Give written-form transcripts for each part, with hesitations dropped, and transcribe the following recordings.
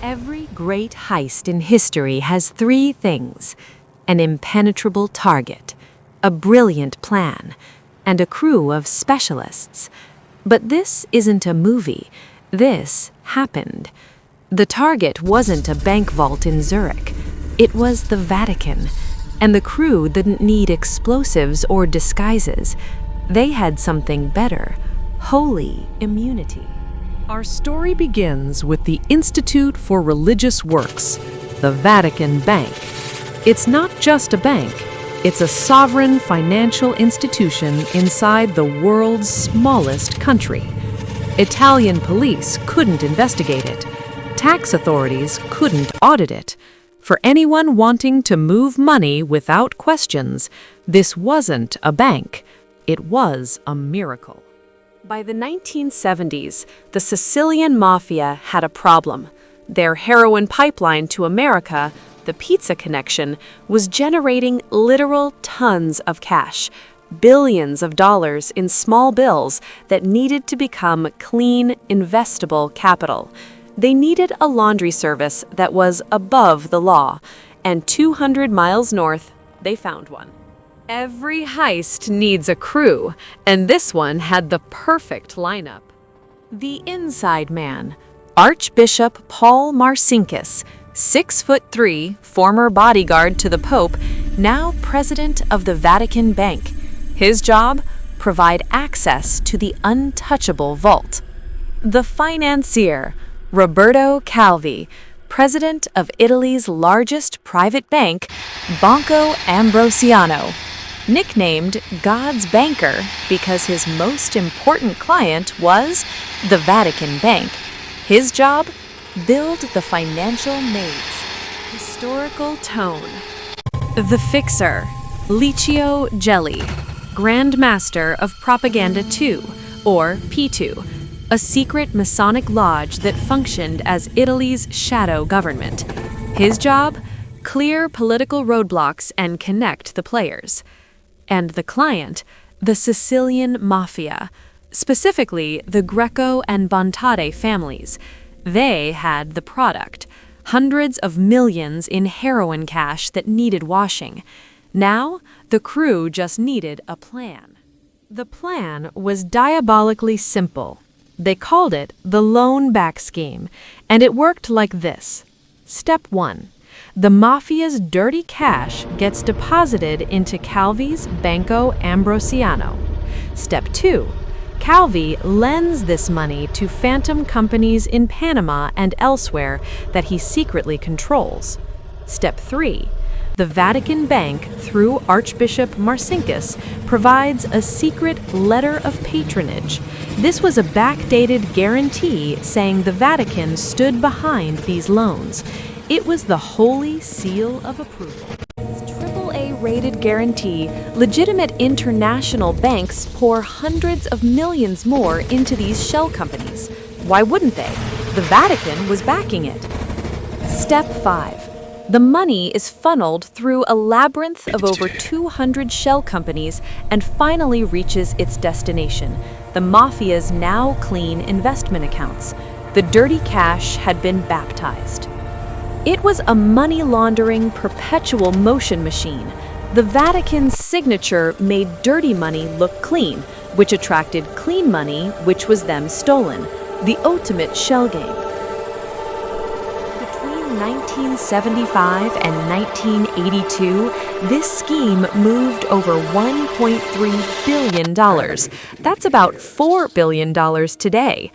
Every great heist in history has three things: an impenetrable target, a brilliant plan, and a crew of specialists. But this isn't a movie. This happened. The target wasn't a bank vault in Zurich. It was the Vatican. And the crew didn't need explosives or disguises. They had something better: holy immunity. Our story begins with the Institute for Religious Works, the Vatican Bank. It's not just a bank, it's a sovereign financial institution inside the world's smallest country. Italian police couldn't investigate it. Tax authorities couldn't audit it. For anyone wanting to move money without questions, this wasn't a bank. It was a miracle. By the 1970s, the Sicilian Mafia had a problem. Their heroin pipeline to America, the Pizza Connection, was generating literal tons of cash, billions of dollars in small bills that needed to become clean, investable capital. They needed a laundry service that was above the law, and 200 miles north, they found one. Every heist needs a crew, and this one had the perfect lineup. The inside man, Archbishop Paul Marcinkus, 6'3", former bodyguard to the Pope, now president of the Vatican Bank. His job? Provide access to the untouchable vault. The financier, Roberto Calvi, president of Italy's largest private bank, Banco Ambrosiano. Nicknamed God's Banker because his most important client was the Vatican Bank. His job? Build the financial maze. Historical tone. The fixer, Licio Gelli, Grand Master of Propaganda 2, or P2, a secret Masonic lodge that functioned as Italy's shadow government. His job? Clear political roadblocks and connect the players. And the client, the Sicilian Mafia, specifically the Greco and Bontade families. They had the product, hundreds of millions in heroin cash that needed washing. Now, the crew just needed a plan. The plan was diabolically simple. They called it the loan back scheme, and it worked like this. Step 1. The Mafia's dirty cash gets deposited into Calvi's Banco Ambrosiano. Step 2. Calvi lends this money to phantom companies in Panama and elsewhere that he secretly controls. Step 3. The Vatican Bank, through Archbishop Marcinkus, provides a secret letter of patronage. This was a backdated guarantee saying the Vatican stood behind these loans. It was the holy seal of approval. AAA-rated guarantee, legitimate international banks pour hundreds of millions more into these shell companies. Why wouldn't they? The Vatican was backing it. Step 5. The money is funneled through a labyrinth of over 200 shell companies and finally reaches its destination, the Mafia's now clean investment accounts. The dirty cash had been baptized. It was a money-laundering, perpetual motion machine. The Vatican's signature made dirty money look clean, which attracted clean money, which was then stolen. The ultimate shell game. Between 1975 and 1982, this scheme moved over $1.3 billion. That's about $4 billion today.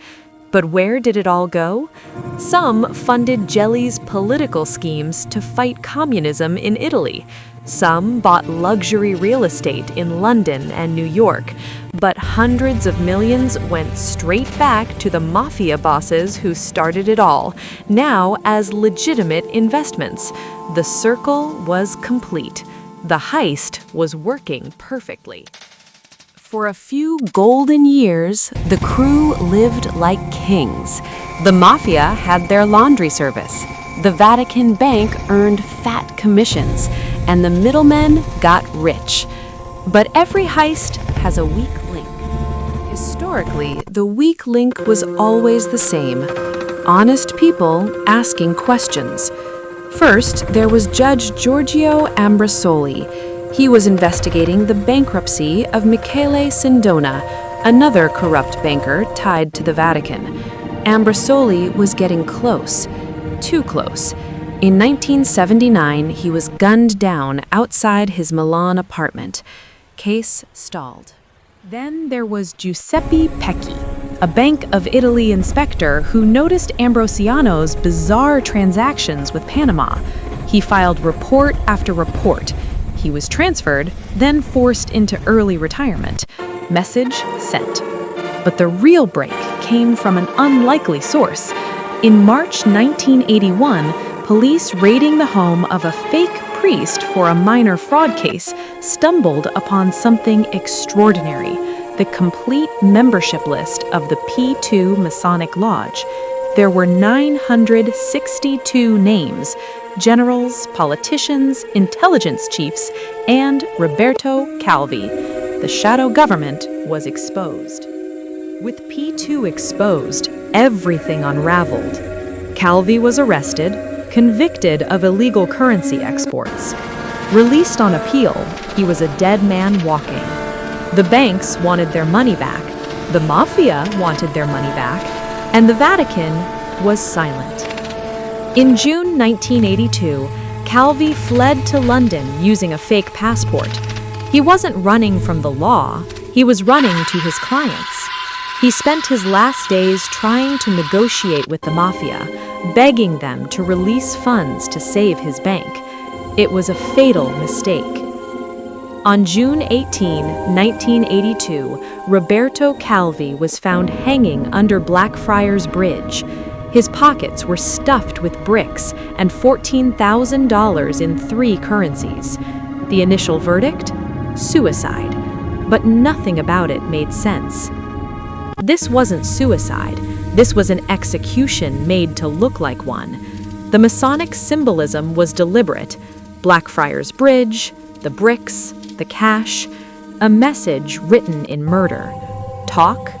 But where did it all go? Some funded Gelli's political schemes to fight communism in Italy. Some bought luxury real estate in London and New York. But hundreds of millions went straight back to the mafia bosses who started it all, now as legitimate investments. The circle was complete. The heist was working perfectly. For a few golden years, the crew lived like kings. The Mafia had their laundry service. The Vatican Bank earned fat commissions, and the middlemen got rich. But every heist has a weak link. Historically, the weak link was always the same: honest people asking questions. First, there was Judge Giorgio Ambrosoli. He was investigating the bankruptcy of Michele Sindona, another corrupt banker tied to the Vatican. Ambrosoli was getting close, too close. In 1979, he was gunned down outside his Milan apartment. Case stalled. Then there was Giuseppe Pecchi, a Bank of Italy inspector who noticed Ambrosiano's bizarre transactions with Panama. He filed report after report. He was transferred, then forced into early retirement. Message sent. But the real break came from an unlikely source. In March 1981, police raiding the home of a fake priest for a minor fraud case stumbled upon something extraordinary: the complete membership list of the P2 Masonic Lodge. There were 962 names: generals, politicians, intelligence chiefs, and Roberto Calvi. The shadow government was exposed. With P2 exposed, everything unraveled. Calvi was arrested, convicted of illegal currency exports. Released on appeal, he was a dead man walking. The banks wanted their money back, the Mafia wanted their money back, and the Vatican was silent. In June 1982, Calvi fled to London using a fake passport. He wasn't running from the law, he was running to his clients. He spent his last days trying to negotiate with the Mafia, begging them to release funds to save his bank. It was a fatal mistake. On June 18, 1982, Roberto Calvi was found hanging under Blackfriars Bridge. His pockets were stuffed with bricks and $14,000 in 3 currencies. The initial verdict? Suicide. But nothing about it made sense. This wasn't suicide. This was an execution made to look like one. The Masonic symbolism was deliberate. Blackfriars Bridge, the bricks, the cash, a message written in murder. Talk,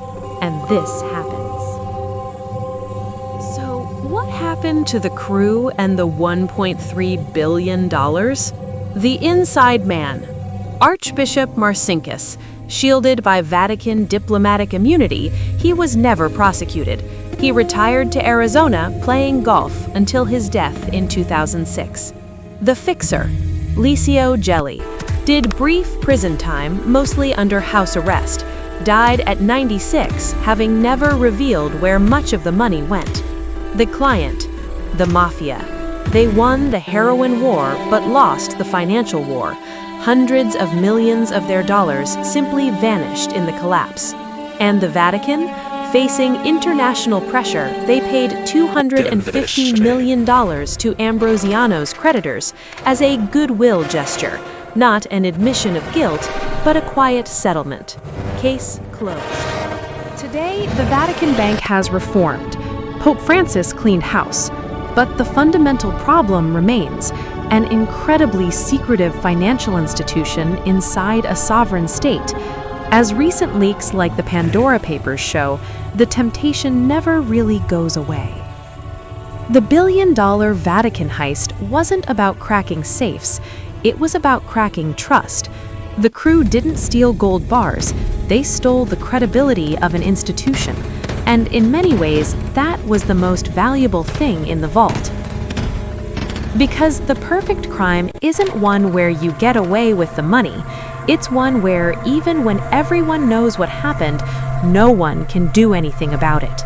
and this happens. So, what happened to the crew and the $1.3 billion? The inside man, Archbishop Marcinkus. Shielded by Vatican diplomatic immunity, he was never prosecuted. He retired to Arizona playing golf until his death in 2006. The fixer, Licio Gelli, did brief prison time, mostly under house arrest, died at 96, having never revealed where much of the money went. The client, the Mafia. They won the heroin war but lost the financial war. Hundreds of millions of their dollars simply vanished in the collapse. And the Vatican? Facing international pressure, they paid $250 million to Ambrosiano's creditors as a goodwill gesture, not an admission of guilt, but a quiet settlement. Case closed. Today, the Vatican Bank has reformed. Pope Francis cleaned house. But the fundamental problem remains: an incredibly secretive financial institution inside a sovereign state. As recent leaks like the Pandora Papers show, the temptation never really goes away. The billion-dollar Vatican heist wasn't about cracking safes, it was about cracking trust. The crew didn't steal gold bars, they stole the credibility of an institution. And in many ways, that was the most valuable thing in the vault. Because the perfect crime isn't one where you get away with the money, it's one where even when everyone knows what happened, no one can do anything about it.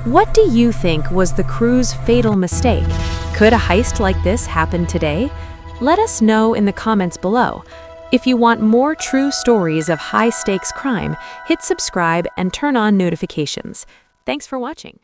What do you think was the crew's fatal mistake? Could a heist like this happen today? Let us know in the comments below. If you want more true stories of high-stakes crime, hit subscribe and turn on notifications. Thanks for watching.